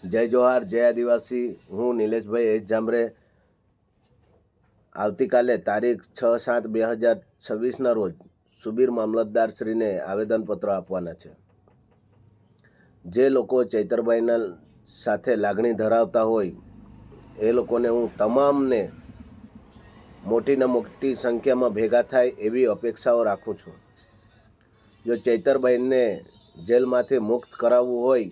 જય જોહાર, જય આદિવાસી। હું નિલેશભાઈ એચ જામરે। આવતીકાલે તારીખ 6/7/2026ના રોજ સુબીર મામલતદારશ્રીને આવેદનપત્ર આપવાના છે। જે લોકો ચૈતરભાઈના સાથે લાગણી ધરાવતા હોય એ લોકોને હું તમામને મોટીને મોટી સંખ્યામાં ભેગા થાય એવી અપેક્ષાઓ રાખું છું। જો ચૈતરભાઈને જેલમાંથી મુક્ત કરાવવું હોય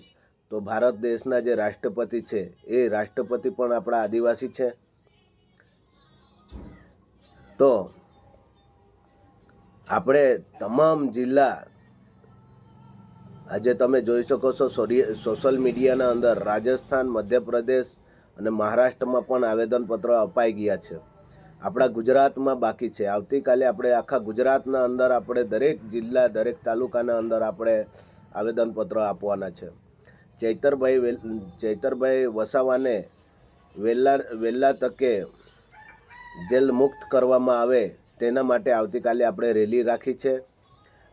તો ભારત દેશના જે રાષ્ટ્રપતિ છે એ રાષ્ટ્રપતિ પણ આપણા આદિવાસી છે। તો આપણે તમામ જિલ્લા આજે તમે જોઈ શકો છો સોશિયલ મીડિયાના અંદર રાજસ્થાન, મધ્યપ્રદેશ અને મહારાષ્ટ્રમાં પણ આવેદનપત્ર અપાઈ ગયા છે। આપણા ગુજરાતમાં બાકી છે। આવતીકાલે આપણે આખા ગુજરાતના અંદર આપણે દરેક જિલ્લા, દરેક તાલુકાના અંદર આપણે આવેદનપત્ર આપવાના છે। ચૈતરભાઈ વસાવાને વહેલા તકે જેલ મુક્ત કરવામાં આવે તેના માટે આવતીકાલે આપણે રેલી રાખી છે।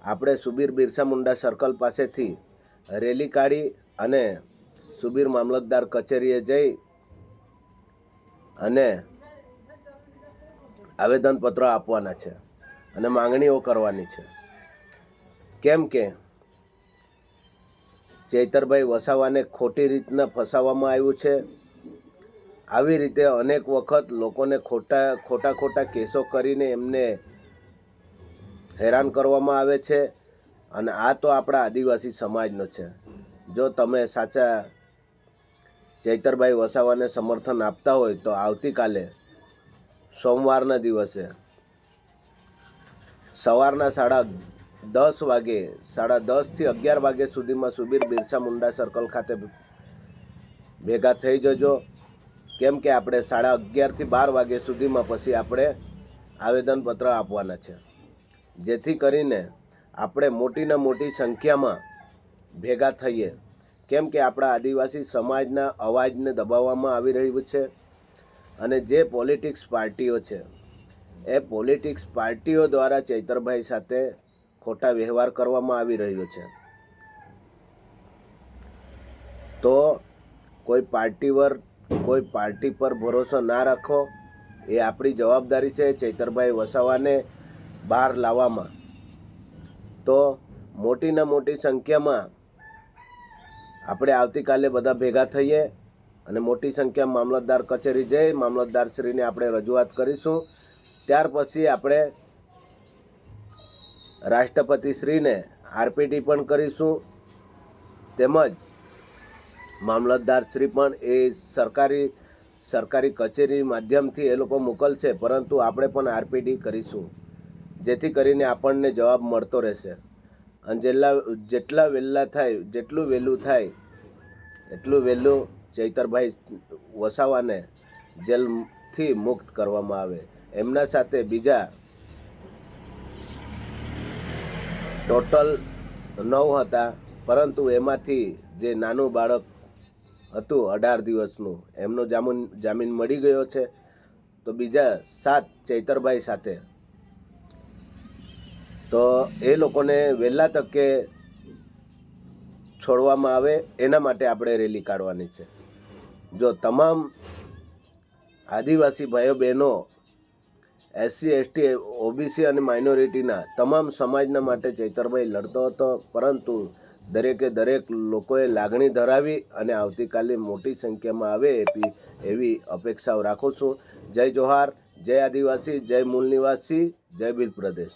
આપણે સુબીર બિરસા મુંડા સર્કલ પાસેથી રેલી કાઢી અને સુબીર મામલતદાર કચેરીએ જઈ અને આવેદનપત્ર આપવાના છે અને માંગણીઓ કરવાની છે। કેમ કે ચૈતરભાઈ વસાવાને ખોટી રીતના ફસાવવામાં આવ્યું છે। આવી રીતે અનેક વખત લોકોને ખોટા કેસો કરીને એમને હેરાન કરવામાં આવે છે અને આ તો આપણા આદિવાસી સમાજનો છે। જો તમે સાચા ચૈતરભાઈ વસાવાને સમર્થન આપતા હોય તો આવતીકાલે સોમવારના દિવસે સવારના 10:30 વાગે 10:30 થી 11 વાગ્યા સુધીમાં સુબીર બિરસા મુંડા સર્કલ ખાતે ભેગા થઈ જજો। કેમ કે આપણે 11:30 થી 12 વાગ્યા સુધીમાં પછી આપણે આવેદનપત્ર આપવાના છે, જેથી કરીને આપણે મોટીના મોટી સંખ્યામાં ભેગા થઈએ। કેમ કે આપણા આદિવાસી સમાજના અવાજને દબાવવામાં આવી રહ્યું છે અને જે પોલિટિક્સ પાર્ટીઓ છે એ પોલિટિક્સ પાર્ટીઓ દ્વારા ચૈતરભાઈ સાથે ખોટા વ્યવહાર કરવામાં આવી રહ્યો છે। તો કોઈ પાર્ટી પર ભરોસો ના રાખો, એ આપણી જવાબદારી છે ચૈતરભાઈ વસાવાને બહાર લાવવામાં। તો મોટીના મોટી સંખ્યામાં આપણે આવતીકાલે બધા ભેગા થઈએ અને મોટી સંખ્યામાં મામલતદાર કચેરી જઈ મામલતદારશ્રીને આપણે રજૂઆત કરીશું। ત્યાર પછી આપણે રાષ્ટ્રપતિશ્રીને આરપીટી પણ કરીશું, તેમજ મામલતદારશ્રી પણ એ સરકારી કચેરી માધ્યમથી એ લોકો મોકલશે, પરંતુ આપણે પણ આરપીટી કરીશું, જેથી કરીને આપણને જવાબ મળતો રહેશે। અને જેટલું વહેલું થાય એટલું વહેલું ચૈતરભાઈ વસાવાને જેલથી મુક્ત કરવામાં આવે। એમના સાથે બીજા ટોટલ 9 હતા, પરંતુ એમાંથી જે નાનું બાળક હતું 18 દિવસનું એમનો જામીન મળી ગયો છે। તો બીજા 7 ચૈતરભાઈ સાથે તો એ લોકોને વહેલા તકે છોડવામાં આવે એના માટે આપણે રેલી કાઢવાની છે। જો તમામ આદિવાસી ભાઈઓ બહેનો, SC, ST, OBC અને માઇનોરિટીના તમામ સમાજના માટે ચૈતરભાઈ લડતો હતો, પરંતુ દરેક લોકોએ લાગણી ધરાવી અને આવતીકાલે મોટી સંખ્યામાં આવે એવી અપેક્ષાઓ રાખું છું। જય જોહાર, જય આદિવાસી, જય મૂળ નિવાસી, જય ભીલ પ્રદેશ।